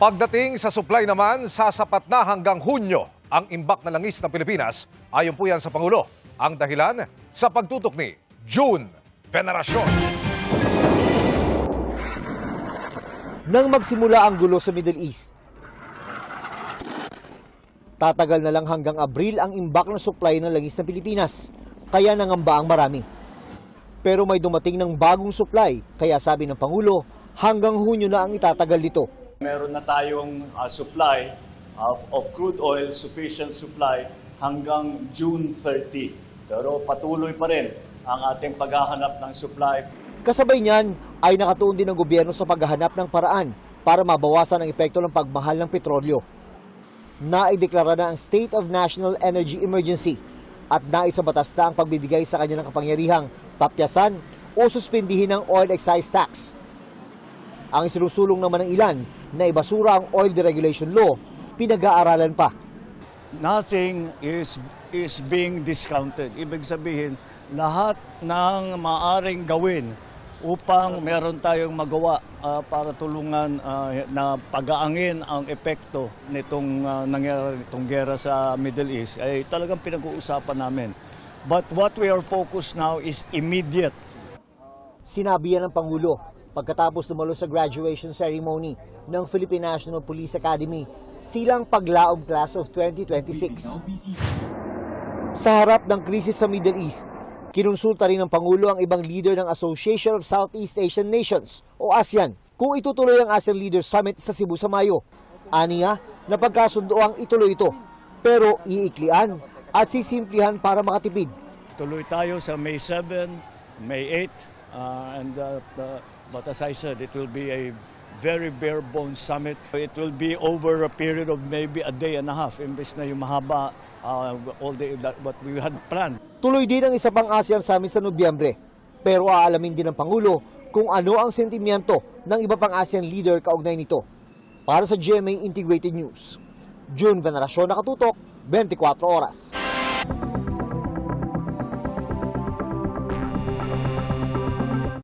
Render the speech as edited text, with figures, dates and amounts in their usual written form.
Pagdating sa supply naman, sasapat na hanggang Hunyo ang imbak na langis ng Pilipinas. Ayon po yan sa Pangulo. Ang dahilan sa pagtutok ni June Veneracion. Nang magsimula ang gulo sa Middle East, tatagal na lang hanggang Abril ang imbak ng supply ng langis ng Pilipinas. Kaya nangamba ang marami. Pero may dumating ng bagong supply, kaya sabi ng Pangulo, hanggang Hunyo na ang itatagal nito. Meron na tayong supply of crude oil, sufficient supply hanggang June 30. Pero patuloy pa rin ang ating paghahanap ng supply. Kasabay niyan ay nakatuon din ang gobyerno sa paghahanap ng paraan para mabawasan ang epekto ng pagmahal ng petrolyo. Naideklara na ang State of National Energy Emergency at naisabatas na ang pagbibigay sa kanya ng kapangyarihang tapyasan o suspindihin ang oil excise tax. Ang isinusulong naman ng ilan na ibasura ang oil deregulation law, pinag-aaralan pa. Nothing is being discounted. Ibig sabihin, lahat ng maaaring gawin upang meron tayong magawa para tulungan na pagaangin ang epekto nitong nangyari nitong gera sa Middle East ay talagang pinag-uusapan namin. But what we are focused now is immediate. Sinabi yan ng Pangulo pagkatapos dumalo sa graduation ceremony ng Philippine National Police Academy silang paglaog class of 2026. Sa harap ng krisis sa Middle East, kinonsulta rin ng Pangulo ang ibang leader ng Association of Southeast Asian Nations o ASEAN kung itutuloy ang ASEAN Leaders Summit sa Cebu sa Mayo. Aniya, napagkasundo ang ituloy ito, pero iiklian at sisimplihan para makatipid. Tuloy tayo sa May 7, May 8, but as I said, it will be a very bare-bones summit. It will be over a period of maybe a day and a half, imbes na yung mahaba all day what we had planned. Tuloy din ang isa pang ASEAN Summit sa Nobyembre, pero aalamin din ng Pangulo kung ano ang sentimiento ng iba pang ASEAN leader kaugnay nito. Para sa GMA Integrated News, June Veneracion, nakatutok, 24 oras.